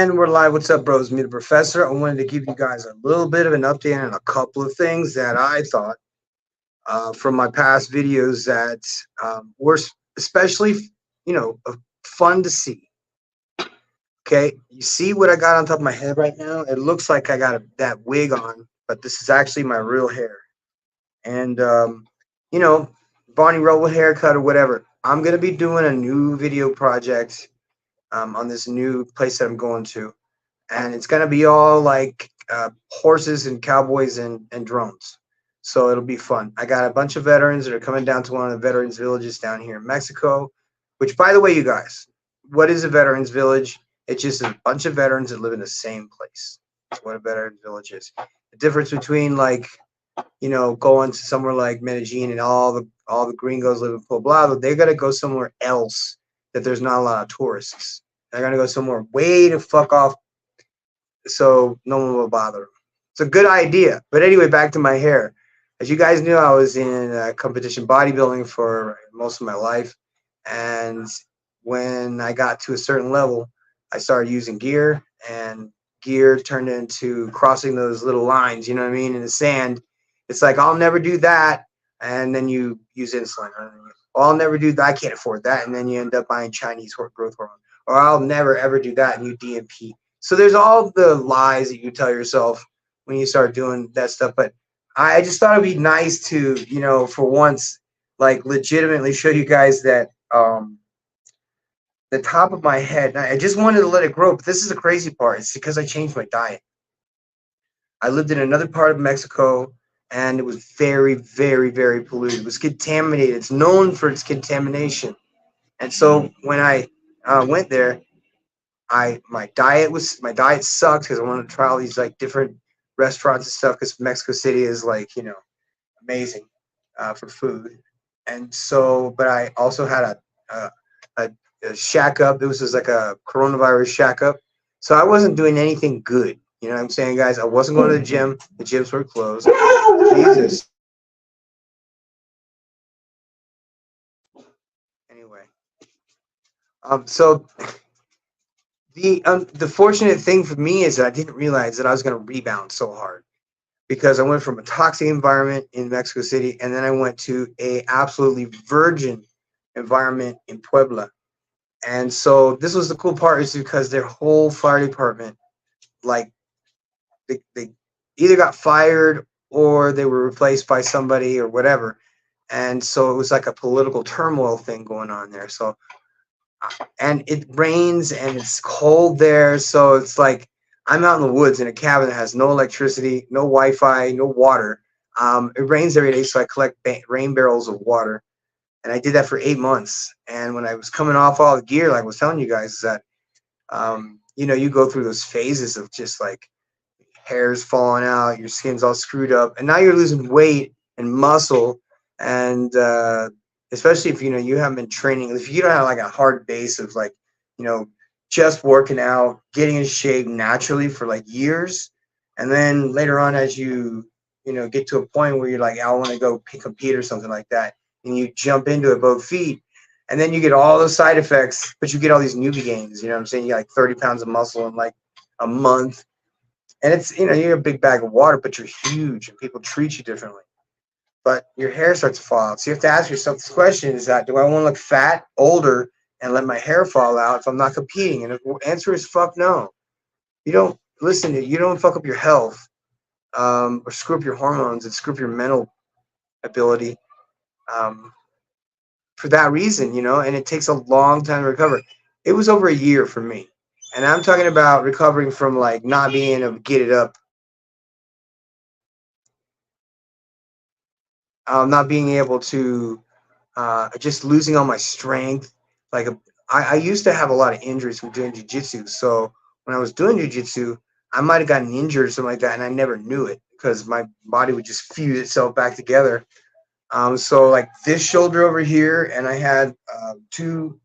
And we're live. What's up, bros? Me, the professor. I wanted to give you guys a little bit of an update on a couple of things that I thought from my past videos that were especially, fun to see. Okay, you see what I got on top of my head right now? It looks like I got that wig on, but this is actually my real hair. And you know, Barney Rubble haircut or whatever. I'm gonna be doing a new video project on this new place that I'm going to, and it's gonna be all like horses and cowboys and drones. So it'll be fun. I got a bunch of veterans that are coming down to one of the veterans villages down here in Mexico. Which, by the way, you guys, what is a veterans village? It's just a bunch of veterans that live in the same place. That's what a veterans village is. The difference between like going to somewhere like Medellin and all the gringos live in Poblado, they gotta go somewhere else that there's not a lot of tourists. They're gonna go somewhere way to fuck off so no one will bother them. It's a good idea. But anyway, back to my hair. As you guys knew, I was in competition bodybuilding for most of my life. And when I got to a certain level, I started using gear, and gear turned into crossing those little lines, you know what I mean, in the sand. It's like, I'll never do that. And then you use insulin. Or I'll never do that. I can't afford that. And then you end up buying Chinese growth hormone. Or I'll never, ever do that. And you DMP. So there's all the lies that you tell yourself when you start doing that stuff. But I just thought it'd be nice to, for once, like legitimately show you guys that the top of my head. I just wanted to let it grow, but this is the crazy part. It's because I changed my diet. I lived in another part of Mexico, and it was very, very, very polluted. It was contaminated. It's known for its contamination. And so when I went there, my diet sucked because I wanted to try all these like different restaurants and stuff because Mexico City is like amazing for food. And so, but I also had a shack up. It was just like a coronavirus shack up. So I wasn't doing anything good. You know what I'm saying, guys? I wasn't going to the gym. The gyms were closed. Jesus. Anyway, so the fortunate thing for me is that I didn't realize that I was going to rebound so hard, because I went from a toxic environment in Mexico City, and then I went to a absolutely virgin environment in Puebla. And so this was the cool part, is because their whole fire department, like they either got fired or they were replaced by somebody or whatever. And so it was like a political turmoil thing going on there. So, and it rains and it's cold there. So it's like I'm out in the woods in a cabin that has no electricity, no Wi-Fi, no water. It rains every day, so I collect rain barrels of water. And I did that for 8 months. And when I was coming off all the gear, like I was telling you guys, is that, you go through those phases of just like hair's falling out, your skin's all screwed up, and now you're losing weight and muscle. And especially if you haven't been training, if you don't have like a hard base of like just working out, getting in shape naturally for like years, and then later on, as you get to a point where you're like, I want to go compete or something like that, and you jump into it both feet, and then you get all those side effects, but you get all these newbie gains. You know what I'm saying? You got like 30 pounds of muscle in like a month. And it's, you're a big bag of water, but you're huge and people treat you differently. But your hair starts to fall out. So you have to ask yourself this question, is that, do I want to look fat, older, and let my hair fall out if I'm not competing? And the answer is fuck no. You don't you don't fuck up your health or screw up your hormones and screw up your mental ability for that reason, and it takes a long time to recover. It was over a year for me. And I'm talking about recovering from like not being able to get it up, not being able to, just losing all my strength. Like I used to have a lot of injuries from doing jujitsu. So when I was doing jujitsu, I might have gotten injured or something like that, and I never knew it because my body would just fuse itself back together. So like this shoulder over here, and I had two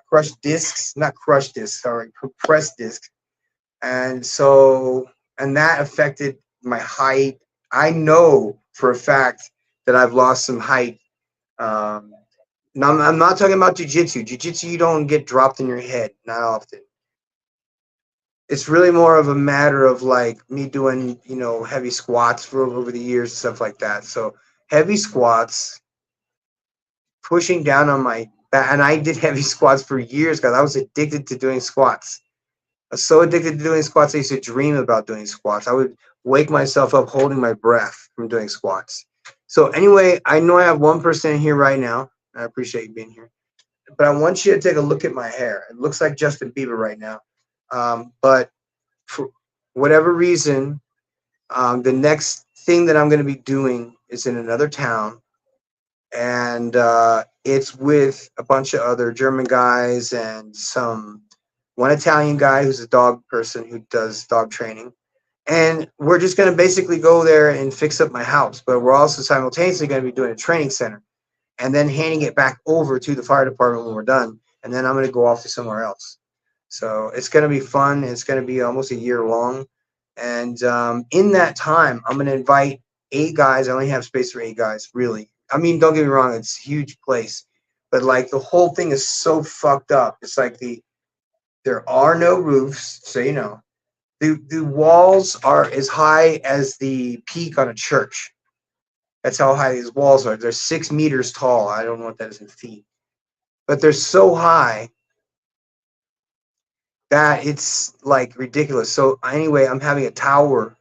crushed discs, not crushed discs, sorry, compressed discs. And so, and that affected my height. I know for a fact that I've lost some height. Now, I'm not talking about jujitsu. Jujitsu, you don't get dropped in your head, not often. it's really more of a matter of like me doing, you know, heavy squats for over the years, stuff like that. So heavy squats, pushing down on my back, and I did heavy squats for years because I was addicted to doing squats. I was so addicted to doing squats, I used to dream about doing squats. I would wake myself up holding my breath from doing squats. So anyway, I know I have one person here right now. I appreciate you being here, but I want you to take a look at my hair. It looks like Justin Bieber right now, but for whatever reason, the next thing that I'm going to be doing is in another town, and it's with a bunch of other German guys and some one Italian guy who's a dog person who does dog training. And we're just going to basically go there and fix up my house, but we're also simultaneously going to be doing a training center and then handing it back over to the fire department when we're done. And then I'm going to go off to somewhere else. So it's going to be fun. It's going to be almost a year long. And in that time, I'm going to invite 8 guys. I only have space for 8 guys, really. I mean, don't get me wrong, it's a huge place. But like the whole thing is so fucked up. It's like there are no roofs, so you know. The walls are as high as the peak on a church. That's how high these walls are. They're 6 meters tall. I don't know what that is in feet. But they're so high that it's like ridiculous. So anyway, I'm having a tower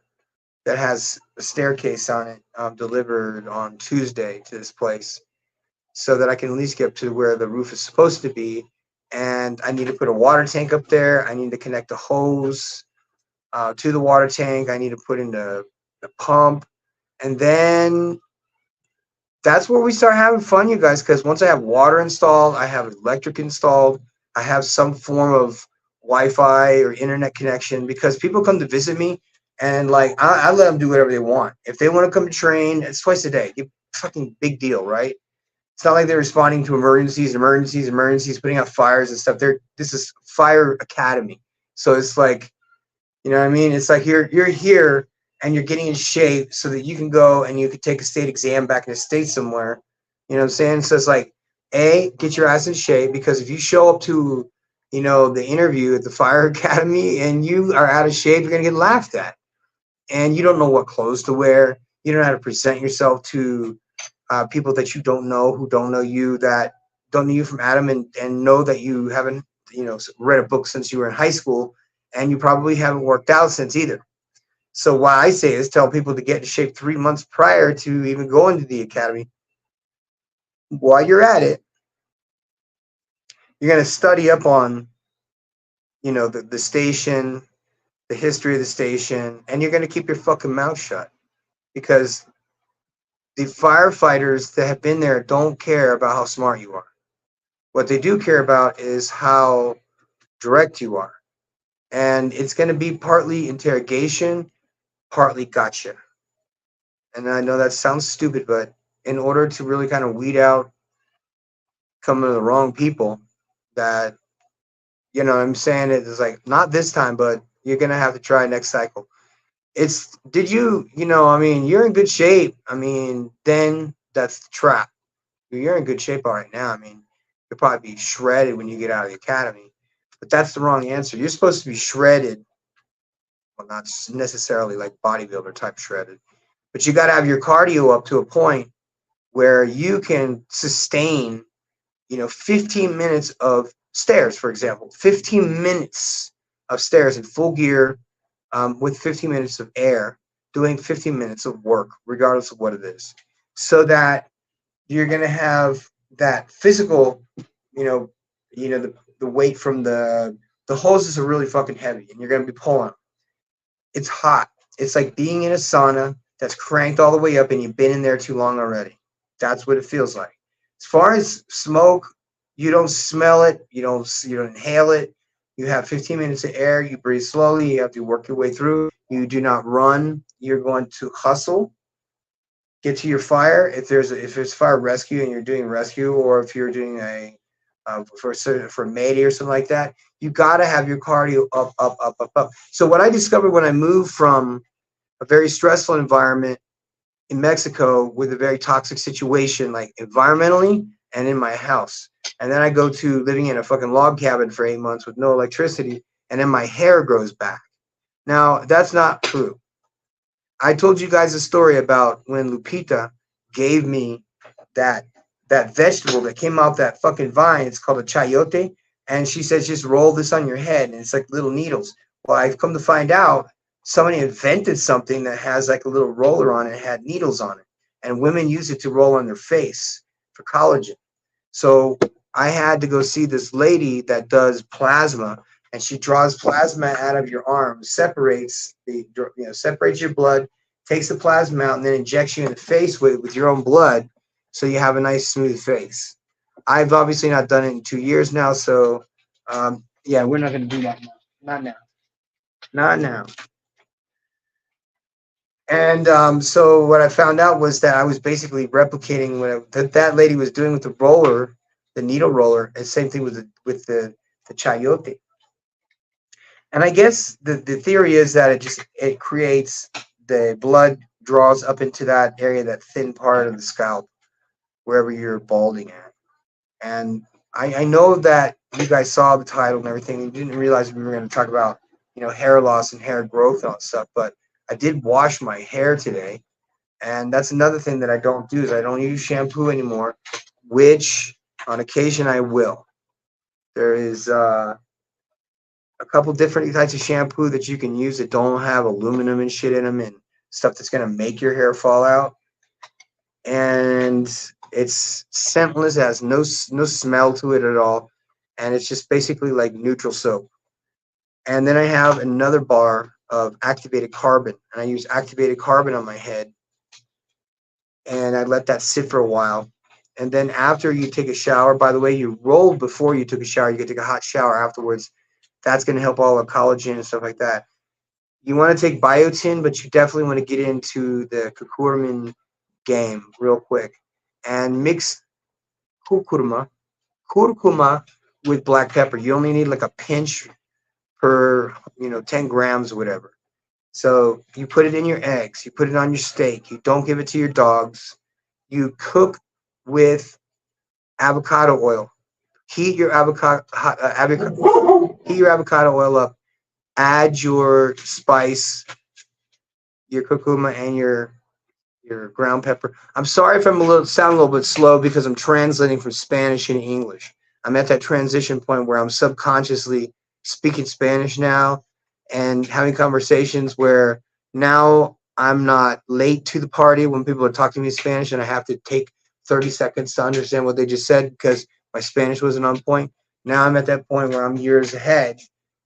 that has a staircase on it delivered on Tuesday to this place so that I can at least get to where the roof is supposed to be. And I need to put a water tank up there. I need to connect a hose to the water tank. I need to put in the pump. And then that's where we start having fun, you guys, because once I have water installed, I have electric installed, I have some form of Wi-Fi or internet connection, because people come to visit me and like I let them do whatever they want. If they want to come to train, it's twice a day. Fucking big deal, right? It's not like they're responding to emergencies, putting out fires and stuff. This is Fire Academy, so it's like, you know what I mean? It's like you're here and you're getting in shape so that you can go and you can take a state exam back in the state somewhere. You know what I'm saying? So it's like, get your ass in shape, because if you show up to, you know, the interview at the Fire Academy and you are out of shape, you're gonna get laughed at, and you don't know what clothes to wear. You don't know how to present yourself to people that you don't know, who don't know you, that don't know you from Adam, and know that you haven't, you know, read a book since you were in high school, and you probably haven't worked out since either. So what I say is tell people to get in shape 3 months prior to even going to the academy. While you're at it, you're going to study up on, you know, the station, the history of the station, and you're going to keep your fucking mouth shut, because the firefighters that have been there don't care about how smart you are. What they do care about is how direct you are. And it's going to be partly interrogation, partly gotcha. And I know that sounds stupid, but in order to really kind of weed out coming to the wrong people, that, you know, I'm saying it is like, not this time, but you're going to have to try next cycle. You know, I mean, you're in good shape. I mean, then that's the trap. You're in good shape all right now. I mean, you'll probably be shredded when you get out of the academy, but that's the wrong answer. You're supposed to be shredded. Well, not necessarily like bodybuilder type shredded, but you got to have your cardio up to a point where you can sustain, you know, 15 minutes of stairs, for example, 15 minutes of stairs in full gear, with 15 minutes of air, doing 15 minutes of work, regardless of what it is, so that you're going to have that physical, you know, the weight from the hoses are really fucking heavy, and you're going to be pulling. It's hot. It's like being in a sauna that's cranked all the way up and you've been in there too long already. That's what it feels like. As far as smoke, you don't smell it, you don't inhale it. You have 15 minutes of air, you breathe slowly, you have to work your way through. You do not run. You're going to hustle, get to your fire. If there's fire rescue and you're doing rescue, or if you're doing a for Mayday or something like that, you got to have your cardio up, up, up, up, up. So what I discovered when I moved from a very stressful environment in Mexico with a very toxic situation, like environmentally and in my house, and then I go to living in a fucking log cabin for 8 months with no electricity, and then my hair grows back. Now, that's not true. I told you guys a story about when Lupita gave me that that vegetable that came off that fucking vine. It's called a chayote, and she says just roll this on your head, and it's like little needles. Well, I've come to find out somebody invented something that has like a little roller on it, and had needles on it, and women use it to roll on their face for collagen. So I had to go see this lady that does plasma, and she draws plasma out of your arm, separates separates your blood, takes the plasma out, and then injects you in the face with your own blood, so you have a nice smooth face. I've obviously not done it in 2 years now, so yeah, we're not going to do that now. Not now. Not now. And so what I found out was that I was basically replicating that lady was doing with the roller, the needle roller, and same thing with the chayote. And I guess the theory is that it creates the blood draws up into that area, that thin part of the scalp, wherever you're balding at. And I know that you guys saw the title and everything. You didn't realize we were going to talk about, hair loss and hair growth and all that stuff. But I did wash my hair today. And that's another thing that I don't do, is I don't use shampoo anymore, which on occasion I will. There is a couple different types of shampoo that you can use that don't have aluminum and shit in them and stuff that's going to make your hair fall out. And it's scentless, it has no smell to it at all, and it's just basically like neutral soap. And then I have another bar of activated carbon, and I use activated carbon on my head, and I let that sit for a while. And then after you take a shower, by the way, you roll before you took a shower, you can take a hot shower afterwards. That's going to help all the collagen and stuff like that. You want to take biotin, but you definitely want to get into the curcumin game real quick and mix curcuma with black pepper. You only need like a pinch per 10 grams or whatever. So you put it in your eggs, you put it on your steak, you don't give it to your dogs. You cook with avocado oil. Heat your avocado oil up. Add your spice, your curcuma, and your ground pepper. I'm sorry if I'm sound a little bit slow, because I'm translating from Spanish into English. I'm at that transition point where I'm subconsciously speaking Spanish now and having conversations where now I'm not late to the party when people are talking to me in Spanish and I have to take 30 seconds to understand what they just said because my Spanish wasn't on point. Now I'm at that point where I'm years ahead,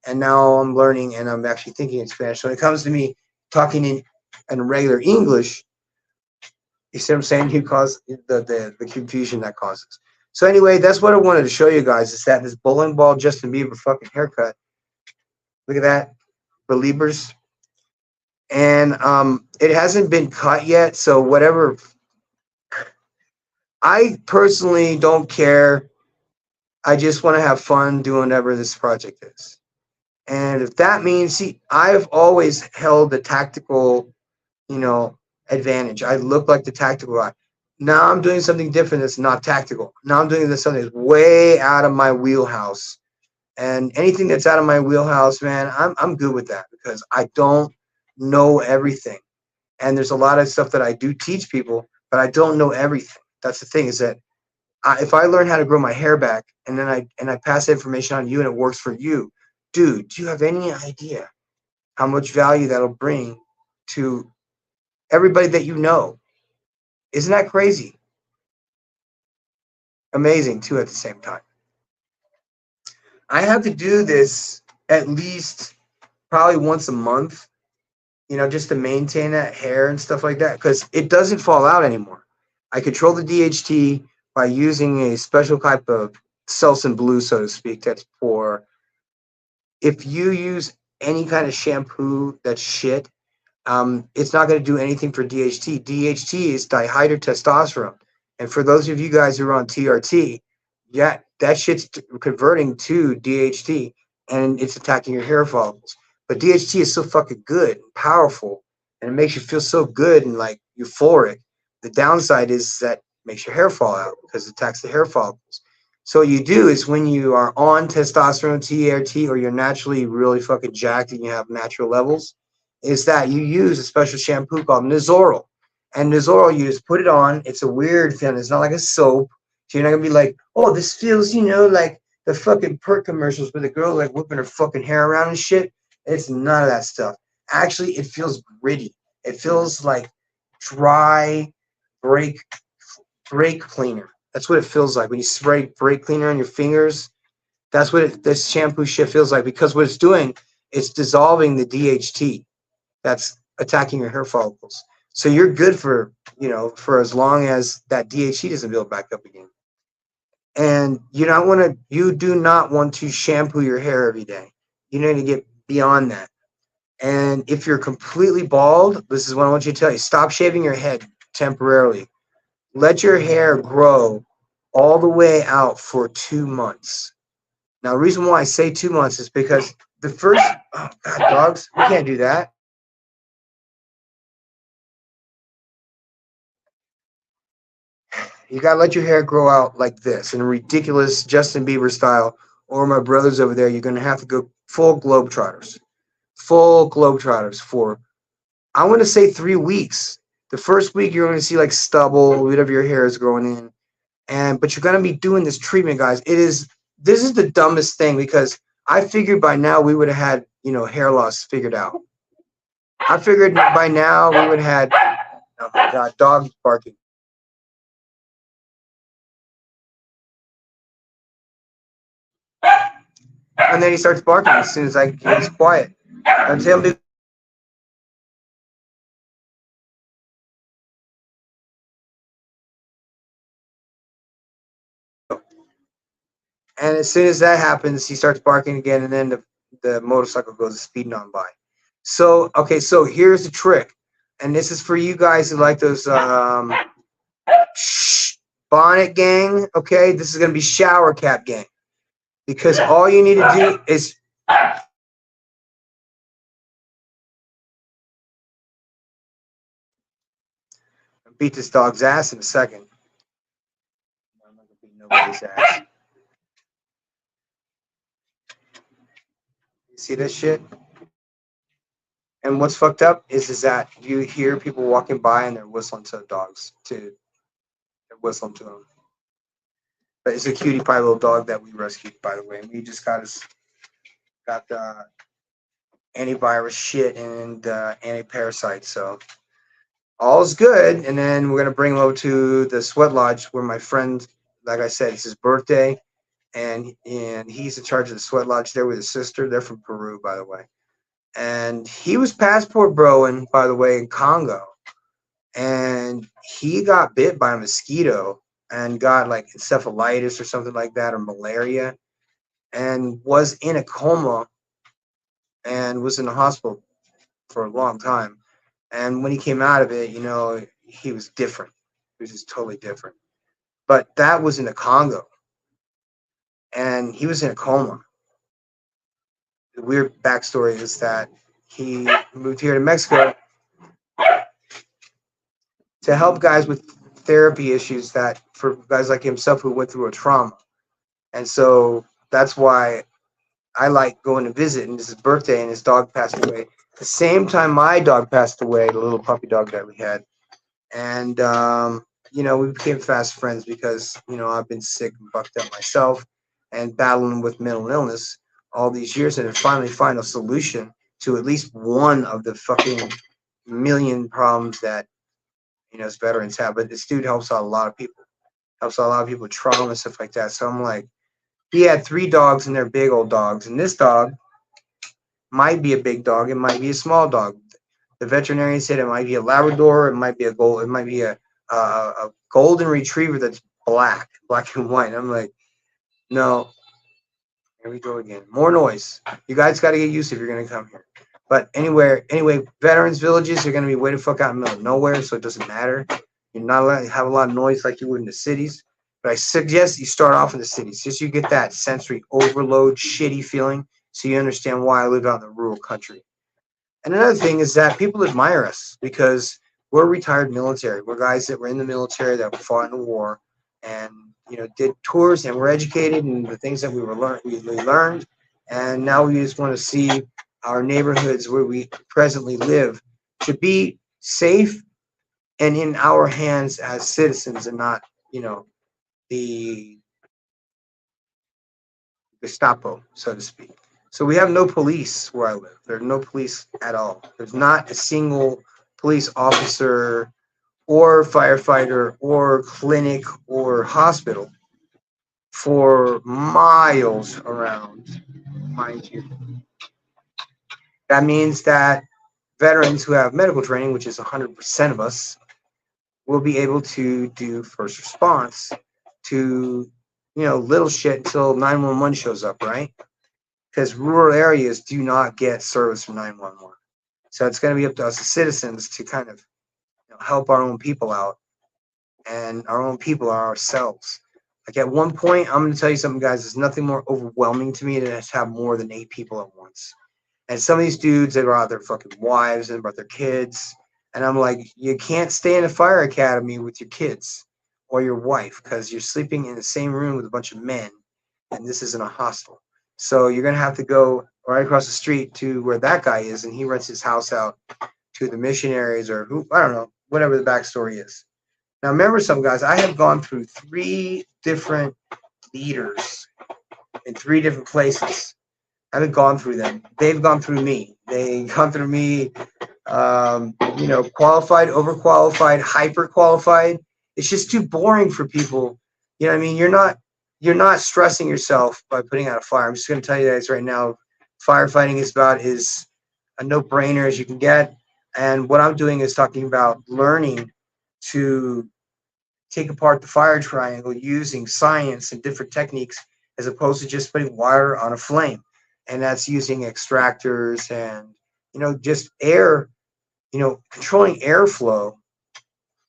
and now I'm learning and I'm actually thinking in Spanish. So when it comes to me talking in regular English, you see what I'm saying? You cause the confusion that causes. So anyway, that's what I wanted to show you guys, is that this bowling ball Justin Bieber fucking haircut. Look at that, Beliebers. And it hasn't been cut yet, so whatever. I personally don't care. I just want to have fun doing whatever this project is. And if that means, see, I've always held the tactical, advantage. I look like the tactical guy. Now I'm doing something different that's not tactical. Now I'm doing something that's way out of my wheelhouse. And anything that's out of my wheelhouse, man, I'm good with that, because I don't know everything. And there's a lot of stuff that I do teach people, but I don't know everything. That's the thing, is that if I learn how to grow my hair back, and then I pass that information on to you and it works for you, dude, do you have any idea how much value that'll bring to everybody that you know? Isn't that crazy? Amazing, too, at the same time. I have to do this at least probably once a month, just to maintain that hair and stuff like that, because it doesn't fall out anymore. I control the DHT by using a special type of Selsun Blue, so to speak, that's for, if you use any kind of shampoo that's shit, it's not going to do anything for DHT. DHT is dihydrotestosterone. And for those of you guys who are on TRT, yeah, that shit's converting to DHT, and it's attacking your hair follicles. But DHT is so fucking good and powerful, and it makes you feel so good and like euphoric. The downside is that it makes your hair fall out because it attacks the hair follicles. So what you do is when you are on testosterone, TRT, or you're naturally really fucking jacked and you have natural levels, is that you use a special shampoo called Nizoral. And Nizoral, you just put it on. It's a weird thing. It's not like a soap. So you're not gonna be like, oh, this feels, like the fucking perk commercials with the girl like whipping her fucking hair around and shit. It's none of that stuff. Actually, it feels gritty. It feels like dry brake brake cleaner. That's what it feels like when you spray brake cleaner on your fingers. That's what this shampoo shit feels like, because what it's doing, it's dissolving the DHT that's attacking your hair follicles. So you're good for, for as long as that DHT doesn't build back up again. And you do not want to shampoo your hair every day. You need to get beyond that. And if you're completely bald, this is what I want you to tell you. Stop shaving your head temporarily. Let your hair grow all the way out for 2 months. Now, the reason why I say 2 months is because the first, oh God, dogs, we can't do that. You gotta let your hair grow out like this in a ridiculous Justin Bieber style, or my brothers over there, you're gonna have to go full globetrotters. Full globetrotters for, I want to say 3 weeks. The first week, you're going to see like stubble, whatever your hair is growing in. But you're going to be doing this treatment, guys. This is the dumbest thing, because I figured by now we would have had, hair loss figured out. I figured by now we would have had, oh my God, dog barking. And then he starts barking as soon as I he's quiet. Until him. And as soon as that happens, he starts barking again, and then the motorcycle goes speeding on by. So, okay, so here's the trick. And this is for you guys who like those bonnet gang, okay? This is going to be shower cap gang. Because all you need to do is beat this dog's ass in a second. I'm not going to beat nobody's ass. You see this shit? And what's fucked up is that you hear people walking by and they're whistling to the dogs. They're whistling to them. But it's a cutie pie little dog that we rescued, by the way. And we just got the antivirus shit and anti-parasite. So all's good. And then we're gonna bring him over to the sweat lodge where my friend, like I said, it's his birthday, and he's in charge of the sweat lodge there with his sister. They're from Peru, by the way. And he was passport broing, by the way, in Congo. And he got bit by a mosquito and got like encephalitis or something like that, or malaria, and was in a coma and was in the hospital for a long time. And when he came out of it, he was different. He was just totally different. But that was in the Congo, and he was in a coma. The weird backstory is that he moved here to Mexico to help guys with therapy issues, that for guys like himself who went through a trauma. And so that's why I like going to visit. And it's his birthday, and his dog passed away the same time my dog passed away, the little puppy dog that we had. And we became fast friends because I've been sick and bucked up myself and battling with mental illness all these years, and finally find a solution to at least one of the fucking million problems that us veterans have. But this dude helps out a lot of people. Helps out a lot of people with trauma and stuff like that. So I'm like, he had 3 dogs, and they're big old dogs. And this dog might be a big dog. It might be a small dog. The veterinarian said it might be a Labrador. It might be a gold. It might be a golden retriever that's black and white. And I'm like, no. Here we go again. More noise. You guys got to get used to if you're going to come here. But anyway, veterans villages are going to be way the fuck out in the middle of nowhere, so it doesn't matter. You're not allowed to have a lot of noise like you would in the cities. But I suggest you start off in the cities, just so you get that sensory overload, shitty feeling, so you understand why I live out in the rural country. And another thing is that people admire us because we're retired military. We're guys that were in the military that fought in the war, and did tours and were educated in the things that we learned, and now we just want to see our neighborhoods where we presently live to be safe and in our hands as citizens, and not the Gestapo, so to speak. So we have no police where I live. There's no police at all. There's not a single police officer or firefighter or clinic or hospital for miles around, mind you. That means that veterans who have medical training, which is 100% of us, will be able to do first response to, little shit until 911 shows up, right? Because rural areas do not get service from 911. So it's going to be up to us as citizens to kind of help our own people out, and our own people are ourselves. Like at one point, I'm going to tell you something, guys. There's nothing more overwhelming to me than to have more than 8 people at once. And some of these dudes, they brought their fucking wives and brought their kids. And I'm like, you can't stay in a fire academy with your kids or your wife because you're sleeping in the same room with a bunch of men, and this isn't a hostel. So you're going to have to go right across the street to where that guy is, and he rents his house out to the missionaries or who, I don't know, whatever the backstory is. Now, remember something, guys. I have gone through 3 different leaders in 3 different places. I haven't gone through them. They've gone through me. They've gone through me, qualified, overqualified, hyper qualified. It's just too boring for people. You know what I mean? You're not stressing yourself by putting out a fire. I'm just going to tell you guys right now, firefighting is a no-brainer as you can get. And what I'm doing is talking about learning to take apart the fire triangle using science and different techniques as opposed to just putting wire on a flame. And that's using extractors and, just air, controlling airflow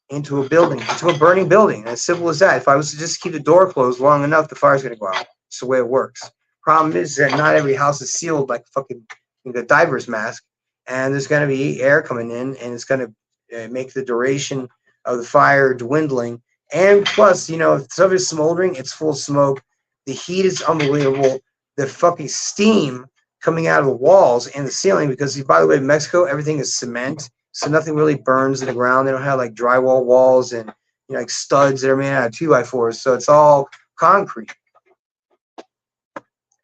into a building, into a burning building. As simple as that. If I was to just keep the door closed long enough, the fire's going to go out. It's the way it works. Problem is that not every house is sealed like fucking the diver's mask. And there's going to be air coming in, and it's going to make the duration of the fire dwindling. And plus, if stuff is smoldering, it's full of smoke. The heat is unbelievable. The fucking steam coming out of the walls and the ceiling, because by the way, in Mexico, everything is cement. So nothing really burns in the ground. They don't have like drywall walls and like studs that are made out of 2x4s. So it's all concrete.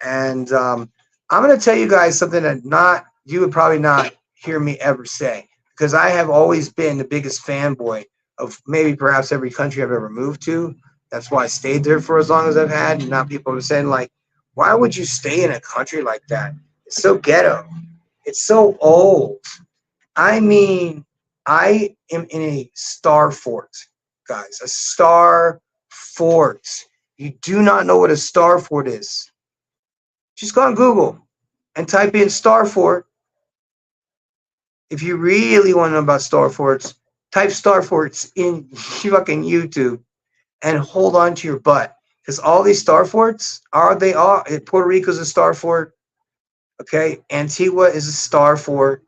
And I'm going to tell you guys something that you would probably not hear me ever say, because I have always been the biggest fanboy of maybe perhaps every country I've ever moved to. That's why I stayed there for as long as I've had. And now people are saying, like, why would you stay in a country like that? It's so ghetto. It's so old. I mean, I am in a star fort, guys. A star fort. You do not know what a star fort is. Just go on Google and type in star fort. If you really want to know about star forts, type star forts in fucking YouTube and hold on to your butt. Because all these star forts Puerto Rico's a star fort. Okay, Antigua is a star fort.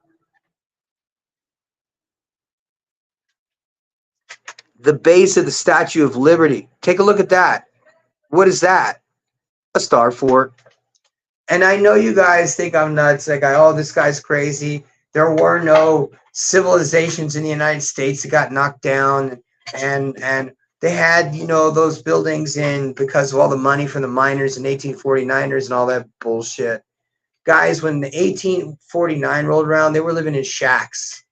The base of the Statue of Liberty. Take a look at that. What is that? A star fort. And I know you guys think I'm nuts. Like, this guy's crazy. There were no civilizations in the United States that got knocked down, and they had, those buildings in because of all the money from the miners and 1849ers and all that bullshit. Guys, when the 1849 rolled around, they were living in shacks,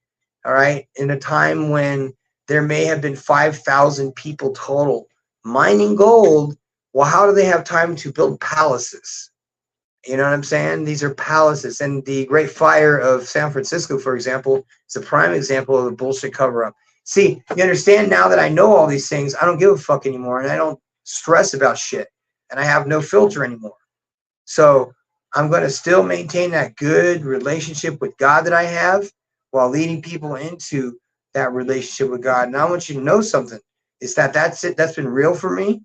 all right, in a time when there may have been 5,000 people total mining gold. Well, how do they have time to build palaces? You know what I'm saying? These are palaces. And the Great Fire of San Francisco, for example, is a prime example of the bullshit cover-up. See, you understand now that I know all these things, I don't give a fuck anymore, and I don't stress about shit, and I have no filter anymore. So I'm going to still maintain that good relationship with God that I have while leading people into that relationship with God. And I want you to know something, is that's it. That's been real for me.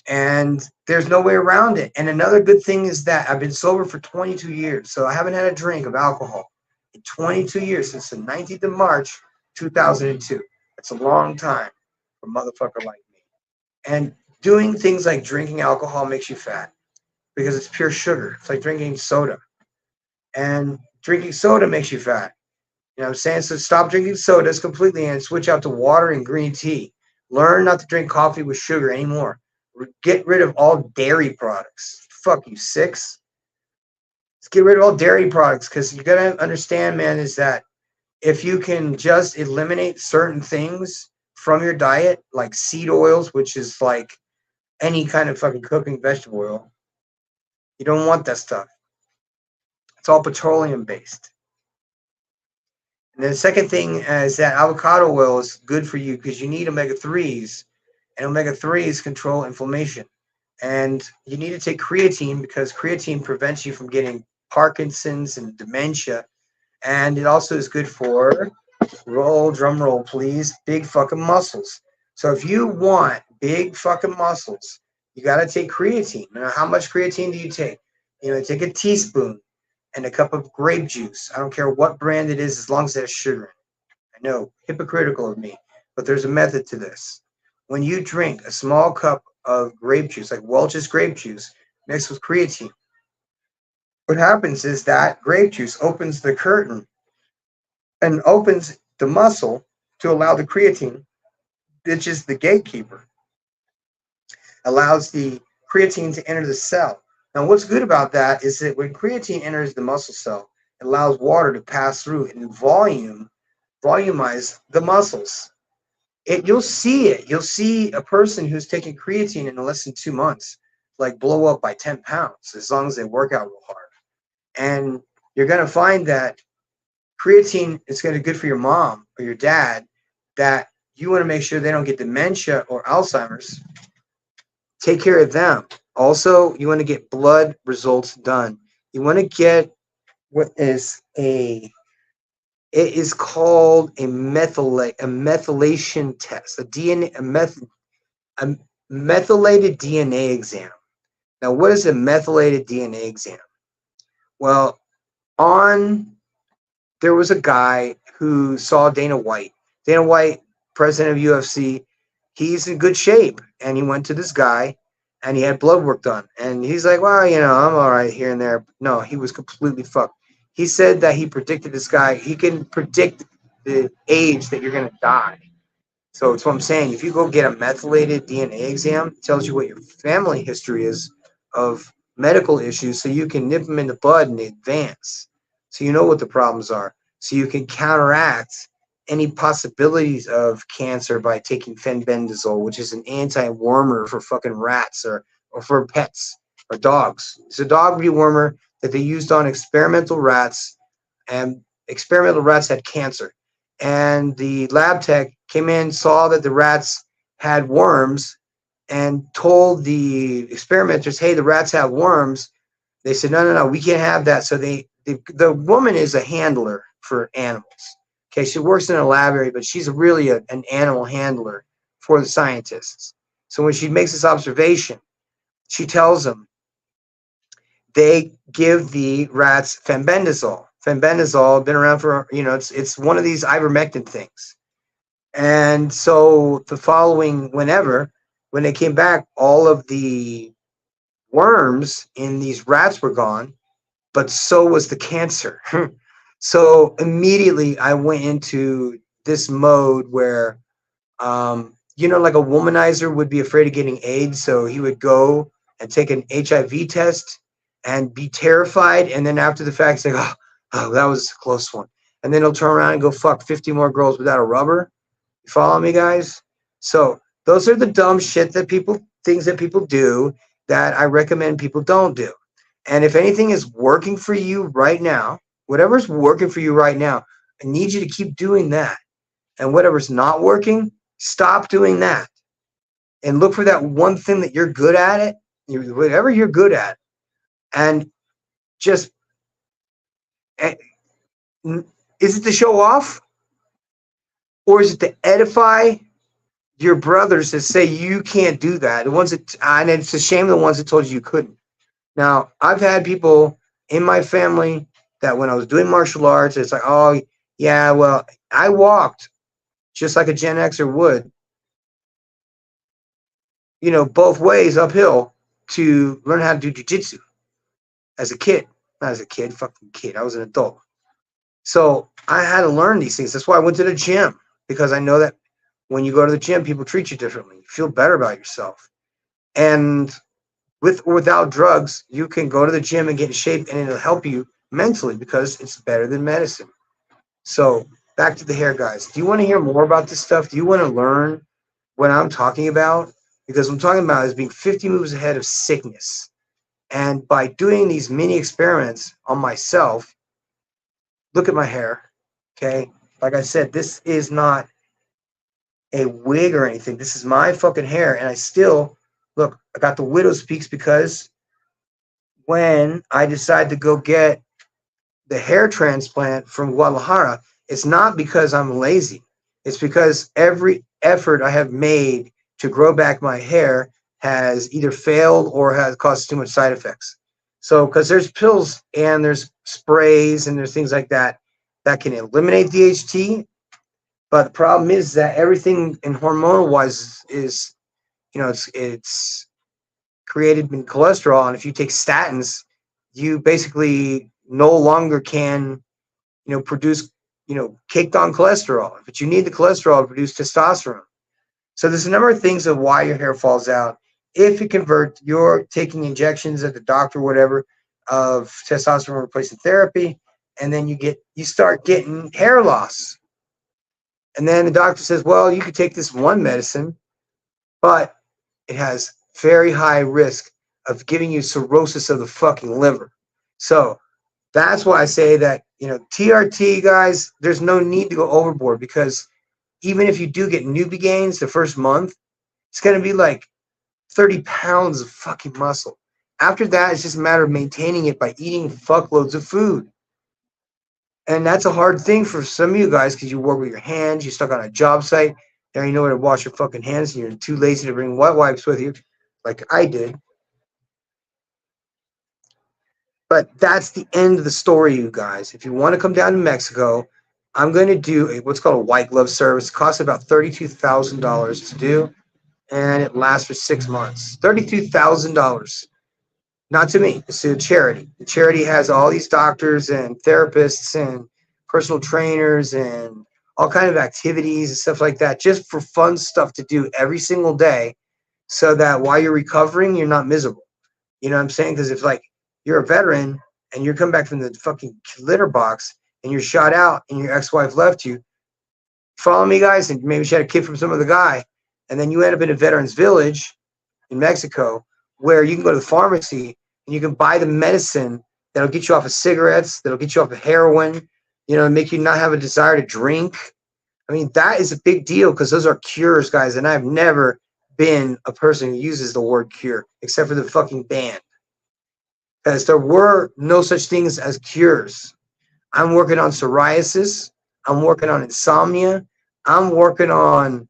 And there's no way around it. And another good thing is that I've been sober for 22 years. So I haven't had a drink of alcohol in 22 years, since the 19th of March, 2002. That's a long time for a motherfucker like me. And Doing things like drinking alcohol makes you fat because it's pure sugar. It's like drinking soda. And drinking soda makes you fat. You know what I'm saying? So stop drinking sodas completely and switch out to water and green tea. Learn not to drink coffee with sugar anymore. Get rid of all dairy products. Fuck you, six. Let's get rid of all dairy products because you gotta understand, man, is that if you can just eliminate certain things from your diet, like seed oils, which is like any kind of fucking cooking vegetable oil, you don't want that stuff. It's all petroleum based. And then the second thing is that avocado oil is good for you because you need omega 3s, and omega 3s control inflammation. And you need to take creatine because creatine prevents you from getting Parkinson's and dementia. And it also is good for, drum roll, please, big fucking muscles. So if you want big fucking muscles, you got to take creatine. Now, how much creatine do you take? Take a teaspoon and a cup of grape juice. I don't care what brand it is, as long as it has sugar in it. I know, hypocritical of me, but there's a method to this. When you drink a small cup of grape juice, like Welch's grape juice, mixed with creatine, what happens is that grape juice opens the curtain and opens the muscle to allow the creatine, which is the gatekeeper, allows the creatine to enter the cell. Now, what's good about that is that when creatine enters the muscle cell, it allows water to pass through and volumize the muscles. You'll see it. You'll see a person who's taking creatine in less than 2 months, like blow up by 10 pounds, as long as they work out real hard. And you're going to find that creatine is going to be good for your mom or your dad, that you want to make sure they don't get dementia or Alzheimer's. Take care of them. Also, you want to get blood results done. You want to get what is it is called a methylation test, a methylated DNA exam. Now, what is a methylated DNA exam? Well, there was a guy who saw Dana White. Dana White, president of UFC, he's in good shape. And he went to this guy and he had blood work done. And he's like, well, I'm all right here and there. No, he was completely fucked. He said that he predicted this guy. He can predict the age that you're going to die. So it's what I'm saying. If you go get a methylated DNA exam, it tells you what your family history is of medical issues, so you can nip them in the bud in advance. So you know what the problems are. So you can counteract any possibilities of cancer by taking fenbendazole, which is an anti-wormer for fucking rats or for pets or dogs. It's a dog dewormer that they used on experimental rats, and experimental rats had cancer. And the lab tech came in, saw that the rats had worms, and told the experimenters, hey, the rats have worms. They said, no, we can't have that. So the woman is a handler for animals. Okay, she works in a lab area, but she's really an animal handler for the scientists. So when she makes this observation, she tells them they give the rats fenbendazole. Fenbendazole, been around for, it's one of these ivermectin things. And so the following when they came back, all of the worms in these rats were gone, but so was the cancer. So immediately I went into this mode where, like a womanizer would be afraid of getting AIDS. So he would go and take an HIV test and be terrified. And then after the fact, say, oh, that was a close one. And then he'll turn around and go fuck 50 more girls without a rubber. You follow me, guys? So those are the dumb things that people do that I recommend people don't do. And if anything is working for you right now, whatever's working for you right now, I need you to keep doing that. And whatever's not working, stop doing that. And look for that one thing that you're good at it, whatever you're good at. And just, is it to show off? Or is it to edify your brothers that say you can't do that? The ones that, and it's a shame the ones that told you couldn't. Now, I've had people in my family that when I was doing martial arts, it's like, oh, yeah, well, I walked just like a Gen Xer would. both ways uphill to learn how to do jujitsu as a kid. Not as a kid, fucking kid. I was an adult. So I had to learn these things. That's why I went to the gym, because I know that when you go to the gym, people treat you differently. You feel better about yourself. And with or without drugs, you can go to the gym and get in shape, and it'll help you mentally because it's better than medicine. So back to the hair, guys. Do you want to hear more about this stuff? Do you want to learn what I'm talking about? Because what I'm talking about is being 50 moves ahead of sickness. And by doing these mini experiments on myself, look at my hair. Okay. Like I said, this is not a wig or anything. This is my fucking hair. And I still, look, I got the widow's peaks because when I decided to go get the hair transplant from Guadalajara, it's not because I'm lazy. It's because every effort I have made to grow back my hair has either failed or has caused too much side effects. So, because there's pills and there's sprays and there's things like that that can eliminate DHT, but the problem is that everything in hormonal wise is, it's created in cholesterol, and if you take statins, you basically no longer can, produce, caked on cholesterol, but you need the cholesterol to produce testosterone. So there's a number of things of why your hair falls out. If you convert, you're taking injections at the doctor, whatever, of testosterone replacement therapy, and then you start getting hair loss. And then the doctor says, well, you could take this one medicine, but it has very high risk of giving you cirrhosis of the fucking liver. So that's why I say that, TRT, guys, there's no need to go overboard, because even if you do get newbie gains the first month, it's going to be like 30 pounds of fucking muscle. After that, it's just a matter of maintaining it by eating fuckloads of food. And that's a hard thing for some of you guys because you work with your hands, you're stuck on a job site, there you know where to wash your fucking hands, and you're too lazy to bring wet wipes with you, like I did. But that's the end of the story, you guys. If you want to come down to Mexico, I'm going to do what's called a white glove service. It costs about $32,000 to do, and it lasts for 6 months. $32,000. Not to me. It's to a charity. The charity has all these doctors and therapists and personal trainers and all kind of activities and stuff like that, just for fun stuff to do every single day, so that while you're recovering, you're not miserable. You know what I'm saying? Because if like you're a veteran and you're coming back from the fucking litter box and you're shot out and your ex-wife left you, follow me, guys, and maybe she had a kid from some other guy, and then you end up in a veterans village in Mexico where you can go to the pharmacy and you can buy the medicine that'll get you off of cigarettes, that'll get you off of heroin, make you not have a desire to drink. I mean, that is a big deal because those are cures, guys, and I've never been a person who uses the word cure except for the fucking band, because there were no such things as cures. I'm working on psoriasis. I'm working on insomnia. I'm working on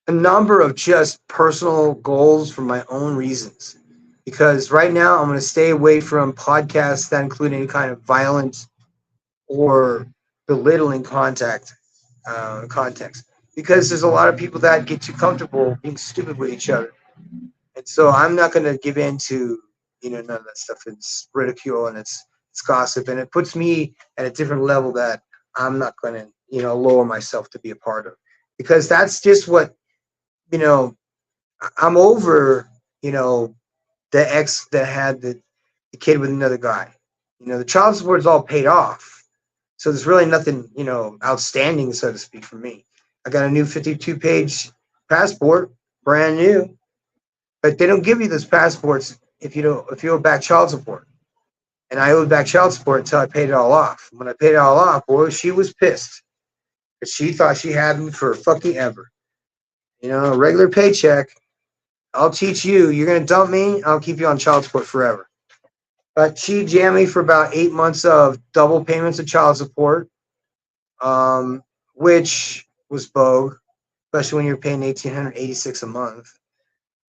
a number of just personal goals for my own reasons. Because right now I'm going to stay away from podcasts that include any kind of violent or belittling context. Because there's a lot of people that get too comfortable being stupid with each other. And so I'm not going to give in to, none of that stuff. It's ridicule and it's gossip, and it puts me at a different level that I'm not going to, lower myself to be a part of, because that's just what, I'm over, the ex that had the kid with another guy. The child support is all paid off. So there's really nothing, outstanding, so to speak, for me. I got a new 52-page passport, brand new. But they don't give you those passports if you owe back child support. And I owed back child support until I paid it all off. When I paid it all off, boy, she was pissed. Because she thought she had me for fucking ever. A regular paycheck. I'll teach you. You're going to dump me, I'll keep you on child support forever. But she jammed me for about 8 months of double payments of child support, which was bogue, especially when you're paying $1,886 a month.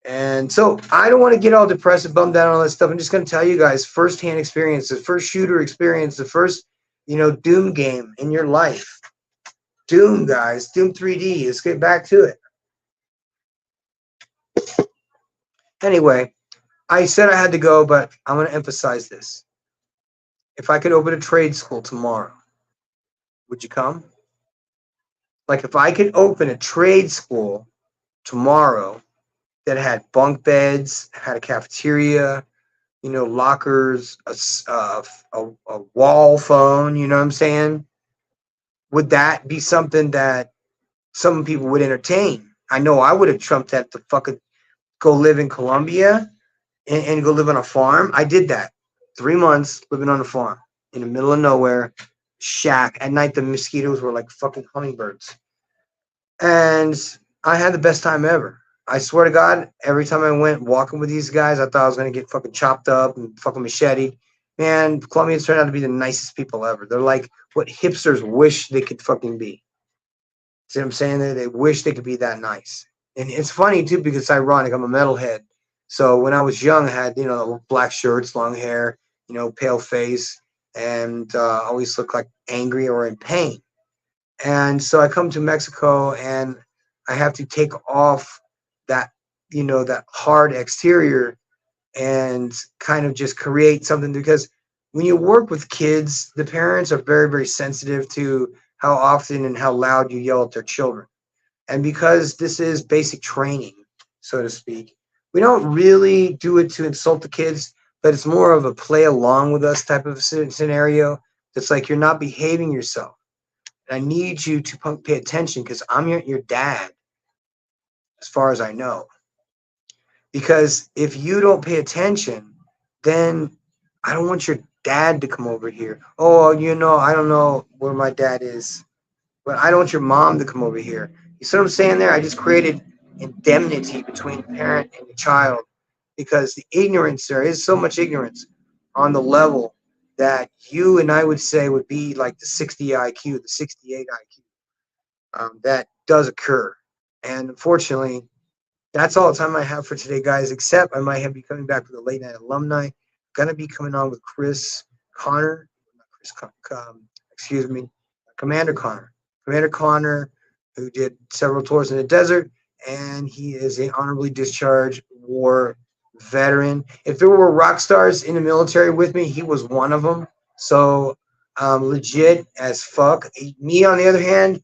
And so I don't want to get all depressed and bummed out on all this stuff. I'm just going to tell you guys firsthand experience, the first shooter experience, the first, Doom game in your life. Doom, guys. Doom 3D. Let's get back to it. Anyway, I said I had to go, but I'm going to emphasize this. If I could open a trade school tomorrow, would you come? Like, if I could open a trade school tomorrow that had bunk beds, had a cafeteria, lockers, a wall phone, you know what I'm saying? Would that be something that some people would entertain? I know I would have trumped that to fucking go live in Colombia and go live on a farm. I did that. 3 months living on a farm in the middle of nowhere, shack. At night, the mosquitoes were like fucking hummingbirds. And I had the best time ever. I swear to God, every time I went walking with these guys, I thought I was going to get fucking chopped up and fucking machete. Man, Colombians turned out to be the nicest people ever. They're like what hipsters wish they could fucking be. See what I'm saying? They wish they could be that nice. And it's funny, too, because it's ironic. I'm a metalhead. So when I was young, I had, black shirts, long hair, pale face, and always looked like angry or in pain. And so I come to Mexico and I have to take off that, that hard exterior and kind of just create something, because when you work with kids, the parents are very, very sensitive to how often and how loud you yell at their children. And because this is basic training, so to speak, we don't really do it to insult the kids, but it's more of a play along with us type of scenario. It's like you're not behaving yourself. I need you to pay attention because I'm your dad, as far as I know. Because if you don't pay attention, then I don't want your dad to come over here. Oh, I don't know where my dad is, but I don't want your mom to come over here. You see what I'm saying there? I just created indemnity between the parent and the child because the ignorance, there is so much ignorance on the level that you and I would say would be like the 60 IQ, the 68 IQ. That does occur. And unfortunately, that's all the time I have for today, guys, except I might have be coming back with a late night alumni. Going to be coming on with Chris Connor, not Chris, excuse me, Commander Connor. Commander Connor, who did several tours in the desert, and he is an honorably discharged war veteran. If there were rock stars in the military with me, he was one of them. So legit as fuck. Me, on the other hand,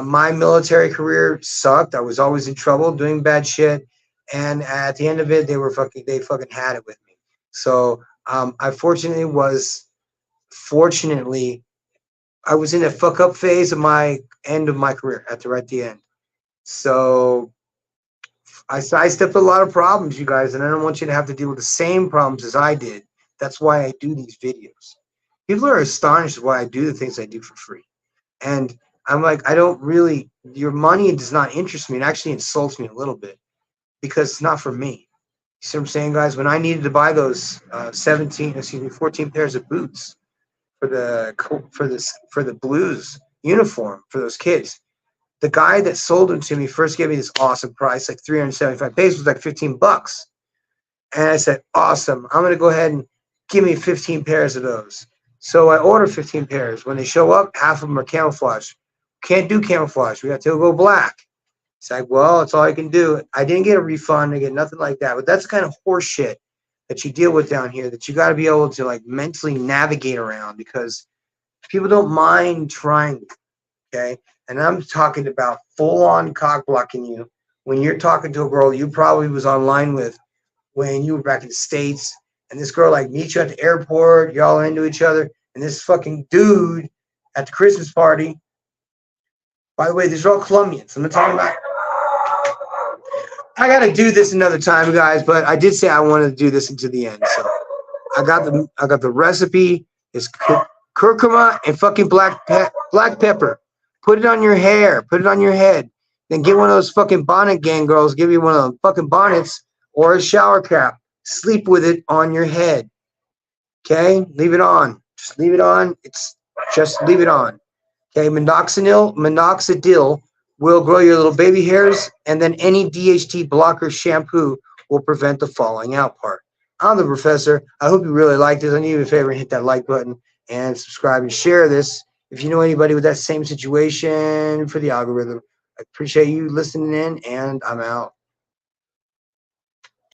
my military career sucked. I was always in trouble, doing bad shit, and at the end of it, they fucking had it with me. So I fortunately, I was in a fuck up phase of my end of my career at the end. So I sidestepped a lot of problems, you guys, and I don't want you to have to deal with the same problems as I did. That's why I do these videos. People are astonished why I do the things I do for free. And I'm like, your money does not interest me. It actually insults me a little bit because it's not for me. You see what I'm saying, guys? When I needed to buy those 14 pairs of boots for the Blues uniform for those kids, the guy that sold them to me first gave me this awesome price, like 375 pesos, like $15. And I said, awesome. I'm going to go ahead and give me 15 pairs of those. So I ordered 15 pairs. When they show up, half of them are camouflage. Can't do camouflage. We got to go black. It's like, well, that's all I can do. I didn't get a refund. I get nothing like that. But that's the kind of horse shit that you deal with down here that you got to be able to like mentally navigate around because people don't mind trying. Okay. And I'm talking about full on cock blocking you when you're talking to a girl you probably was online with when you were back in the States, and this girl like meets you at the airport, y'all are into each other, and this fucking dude at the Christmas party. By the way, these are all Colombians. I'm not talking about. I gotta do this another time, guys, but I did say I wanted to do this until the end. So I got the recipe. It's curcuma and fucking black pepper. Put it on your hair. Put it on your head. Then get one of those fucking bonnet gang girls. Give you one of those fucking bonnets or a shower cap. Sleep with it on your head. Okay? Leave it on. Just leave it on. Just leave it on. Okay? Minoxidil will grow your little baby hairs, and then any DHT blocker shampoo will prevent the falling out part. I'm the professor. I hope you really liked this. I need you a favor and hit that like button and subscribe and share this. If you know anybody with that same situation for the algorithm, I appreciate you listening in, and I'm out.